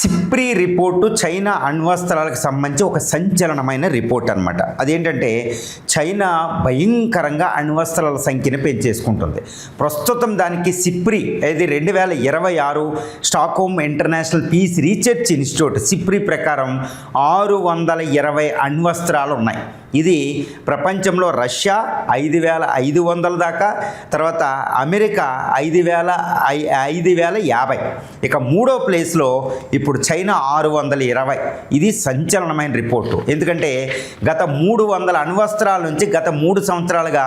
SIPRI report China అణ్వస్త్రాలకు సంబంధించి ఒక సంచలనమైన report అనమాట. అదేంటంటే చైనా భయంకరంగా అణ్వస్త్రాల సంఖ్యను పెంచేసుకుంటుంది. ప్రస్తుతం దానికి సిప్రీ ఇది 2026 Stockholm international peace research institute SIPRI ప్రకారం 620 అణ్వస్త్రాలు ఉన్నాయి. ఇది ప్రపంచంలో రష్యా 5500 దాకా, తర్వాత అమెరికా 5050, ఇక మూడో ప్లేస్లో ఇప్పుడు చైనా 620. ఇది సంచలనమైన రిపోర్టు. ఎందుకంటే గత 300 అణ్వస్త్రాల నుంచి గత 3 సంవత్సరాలుగా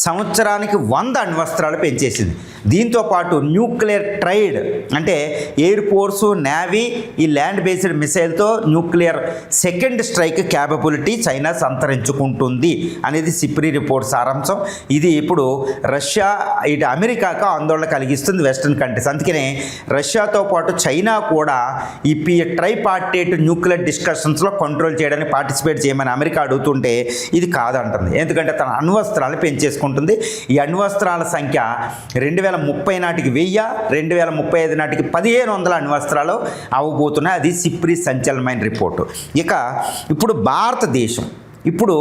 సంవత్సరానికి 100 అణ్వస్త్రాలు పెంచేసింది. దీంతోపాటు న్యూక్లియర్ ట్రైడ్ అంటే ఎయిర్ ఫోర్సు, నేవీ, ఈ ల్యాండ్ బేస్డ్ మిసైల్తో nuclear second strike capability China సంతరించుకుంటుంది అనేది సిప్రీ రిపోర్ట్ సారాంశం. ఇది ఇప్పుడు రష్యా ఇటు అమెరికాకు ఆందోళన కలిగిస్తుంది వెస్ట్రన్ కంట్రీస్. అందుకనే రష్యాతో పాటు చైనా కూడా ఈ ట్రైపార్టేట్ న్యూక్లియర్ డిస్కషన్స్లో కంట్రోల్ చేయడానికి పార్టిసిపేట్ చేయమని అమెరికా అడుగుతుంటే ఇది కాదంటుంది. ఎందుకంటే తన అణ్వస్త్రాలను పెంచేసుకుంటుంది. ఈ అణ్వస్త్రాల సంఖ్య 2030 నాటికి 1000, 2035 నాటికి 1500 అణ్వస్త్రాలు అవ్వబోతున్నాయి. అది సిప్రీ సంచలనమైన రిపోర్టు. ఇక ఇప్పుడు భారతదేశం ఇప్పుడు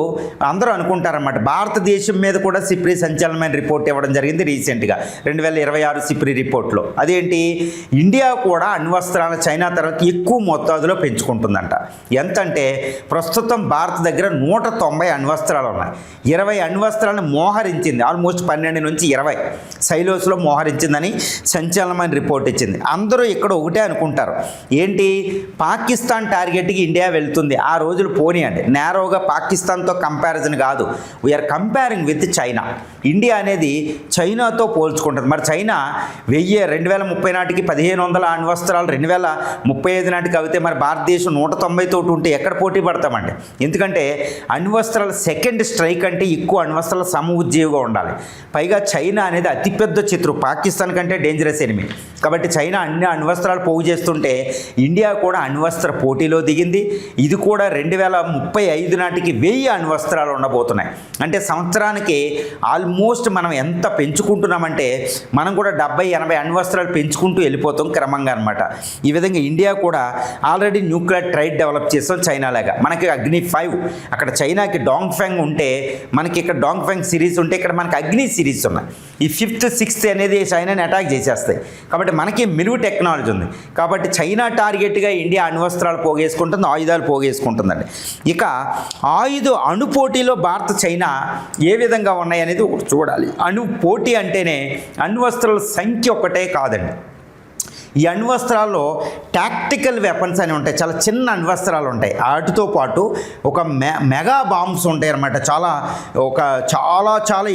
అందరూ అనుకుంటారన్నమాట, భారతదేశం మీద కూడా సిప్రీ సంచలనమైన రిపోర్ట్ ఇవ్వడం జరిగింది రీసెంట్గా 2026 సిప్రీ రిపోర్ట్లో. అదేంటి, ఇండియా కూడా అణ్వస్త్రాల చైనా తర్వాత ఎక్కువ మోతాదులో పెంచుకుంటుందంట. ఎంతంటే ప్రస్తుతం భారత్ దగ్గర 190 అణ్వస్త్రాలు ఉన్నాయి. 20 అణ్వస్త్రాలను మోహరించింది, ఆల్మోస్ట్ 12 నుంచి 20 సైలోస్లో మోహరించిందని సంచలనమైన రిపోర్ట్ ఇచ్చింది. అందరూ ఇక్కడ ఒకటే అనుకుంటారు, ఏంటి పాకిస్తాన్ టార్గెట్కి ఇండియా వెళ్తుంది, ఆ రోజులు పోనీయండి, నేరోగా పాకిస్తాన్తో కంపారిజన్ కాదు, we're comparing with China. India అనేది చైనాతో పోల్చుకుంటుంది. మరి చైనా 2030 నాటికి 1500 అణ్వస్త్రాలు 2035 నాటికి అయితే మరి భారతదేశం 190 తోటి ఉంటే ఎక్కడ పోటీ పడతామండి? ఎందుకంటే అణ్వస్త్రాల సెకండ్ స్ట్రైక్ అంటే ఎక్కువ అణ్వస్త్రాల సమఉజ్జీవిగా ఉండాలి. పైగా చైనా అనేది అతిపెద్ద శత్రు, పాకిస్తాన్ కంటే డేంజరస్ ఎనిమి. కాబట్టి చైనా అన్ని అణ్వస్త్రాలు పోగు చేస్తుంటే ఇండియా కూడా అణ్వస్త్ర పోటీలో దిగింది. ఇది కూడా 2035 నాటికి 1000 అణ్వస్త్రాలు ఉండబోతున్నాయి. అంటే సంవత్సరానికి ఆల్మోస్ట్ మనం ఎంత పెంచుకుంటున్నామంటే మనం కూడా 70-80 అణ్వస్త్రాలు పెంచుకుంటూ వెళ్ళిపోతాం క్రమంగా అనమాట. ఈ విధంగా ఇండియా కూడా ఆల్రెడీ న్యూక్లియర్ ట్రైడ్ డెవలప్ చేస్తాం చైనా లాగా. మనకి అగ్ని 5, అక్కడ చైనాకి డాంగ్ ఫెంగ్ ఉంటే మనకి ఇక్కడ డాంగ్ ఫెంగ్ సిరీస్ ఉంటే ఇక్కడ మనకి అగ్ని సిరీస్ ఉన్నాయి. ఈ 5th 6th అనేది చైనాని అటాక్ చేసేస్తాయి. కాబట్టి మనకి మిలుగు టెక్నాలజీ ఉంది. కాబట్టి చైనా టార్గెట్గా ఇండియా అణ్వస్త్రాలు పోగేసుకుంటుంది, ఆయుధాలు పోగేసుకుంటుందండి. ఇక అణు పోటీలో భారత్ చైనా ఏ విధంగా ఉన్నాయనేది ఒకటి చూడాలి. అణు పోటీ అంటేనే అణ్వస్త్రాల సంఖ్య ఒక్కటే కాదండి. ఈ అణ్వస్త్రాల్లో టాక్టికల్ వెపన్స్ అని ఉంటాయి, చాలా చిన్న అణ్వస్త్రాలు ఉంటాయి. వాటితో పాటు ఒక మెగా బాంబ్స్ ఉంటాయి అన్నమాట, చాలా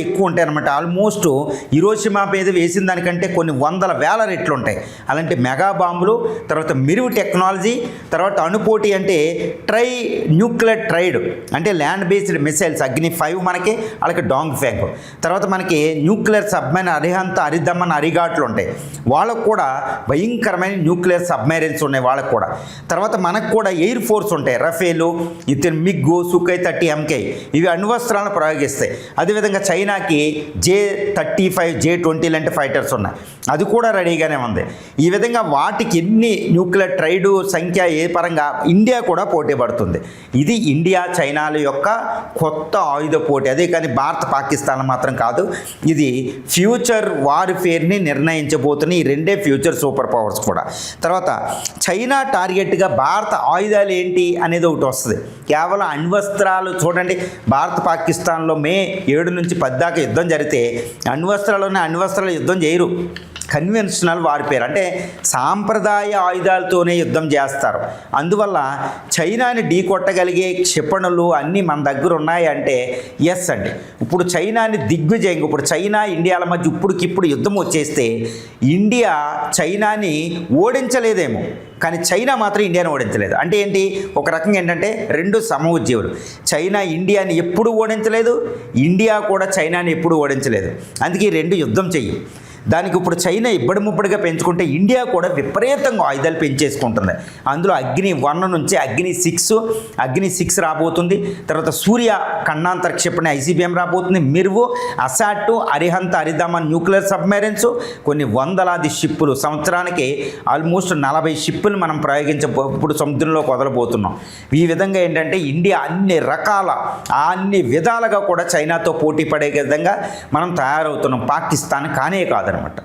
ఎక్కువ ఉంటాయి అన్నమాట. ఆల్మోస్ట్ హిరోషిమా మీద వేసిన దానికంటే కొన్ని 100,000 రెట్లు ఉంటాయి. అలాంటి మెగా బాంబులు, తర్వాత మిరుగు టెక్నాలజీ, తర్వాత అణుపోటీ అంటే న్యూక్లియర్ ట్రైడ్ అంటే ల్యాండ్ బేస్డ్ మిసైల్స్ అగ్ని 5 మనకి, అలాగే డాంగ్ ఫెంగ్, తర్వాత మనకి న్యూక్లియర్ సబ్మెరైన్ అరిహంత్, అరిదమ్మన్, అరిగాట్లు ఉంటాయి. వాళ్ళకు కూడా భయంకరమైన న్యూక్లియర్ సబ్మెరైన్స్ ఉన్నాయి వాళ్ళకు కూడా. తర్వాత మనకు కూడా ఎయిర్ ఫోర్స్ ఉంటాయి, రఫేలు, మిగ్గు, సుఖై 30 MK, ఇవి అణ్వస్త్రాలను ప్రయోగిస్తాయి. అదేవిధంగా చైనాకి J-35, J-20 లాంటి ఫైటర్స్ ఉన్నాయి, అది కూడా రెడీగానే ఉంది. ఈ విధంగా వాటికి ఎన్ని న్యూక్లియర్ ట్రైడ్ సంఖ్య ఏ పరంగా ఇండియా కూడా పోటీ పడుతుంది. ఇది ఇండియా చైనాల యొక్క కొత్త ఆయుధ పోటీ. అదే కానీ భారత్ పాకిస్తాన్ మాత్రం కాదు, ఇది ఫ్యూచర్ వార్ఫేర్ని నిర్ణయించబోతున్న ఈ రెండే ఫ్యూచర్ సూపర్ పవర్స్ కూడా. తర్వాత చైనా టార్గెట్గా భారత ఆయుధాలు ఏంటి అనేది ఒకటి వస్తుంది. కేవలం అణ్వస్త్రాలు చూడండి, భారత్ పాకిస్తాన్లో మే 7 నుంచి 10 దాకా యుద్ధం జరిగితే అణ్వస్త్రాలు యుద్ధం చేయరు, కన్వెన్షనల్ వార్ఫేర్ అంటే సాంప్రదాయ ఆయుధాలతోనే యుద్ధం చేస్తారు. అందువల్ల చైనాని ఢీకొట్టగలిగే క్షిపణులు అన్నీ మన దగ్గర ఉన్నాయంటే ఎస్ అండి. ఇప్పుడు చైనాని దిగ్విజయంగా, ఇప్పుడు చైనా ఇండియాల మధ్య ఇప్పటికిప్పుడు యుద్ధం వచ్చేస్తే ఇండియా చైనాని ఓడించలేదేమో, కానీ చైనా మాత్రం ఇండియాని ఓడించలేదు. అంటే ఏంటి, ఒక రకంగా ఏంటంటే రెండు సమఉజ్జీవులు. చైనా ఇండియాని ఎప్పుడు ఓడించలేదు, ఇండియా కూడా చైనాని ఎప్పుడు ఓడించలేదు. అందుకే ఈ రెండు యుద్ధం చెయ్యి. దానికి ఇప్పుడు చైనా ఇబ్బడి ముబ్బడిగా పెంచుకుంటే ఇండియా కూడా విపరీతంగా ఆయుధాలు పెంచేసుకుంటుంది. అందులో అగ్ని-1 నుంచి అగ్ని-6 రాబోతుంది. తర్వాత సూర్య ఖండాంతర క్షిపణి ICBM రాబోతుంది. మిర్వు, అసాట్, అరిహంత్, అరిదమన్ న్యూక్లియర్ సబ్మెరైన్స్, కొన్ని వందలాది షిప్పులు, సంవత్సరానికి ఆల్మోస్ట్ 40 షిప్పులు మనం ఇప్పుడు సముద్రంలోకి వదలబోతున్నాం. ఈ విధంగా ఏంటంటే ఇండియా అన్ని విధాలుగా కూడా చైనాతో పోటీ పడే విధంగా మనం తయారవుతున్నాం. పాకిస్తాన్ కానే కాదనమాట.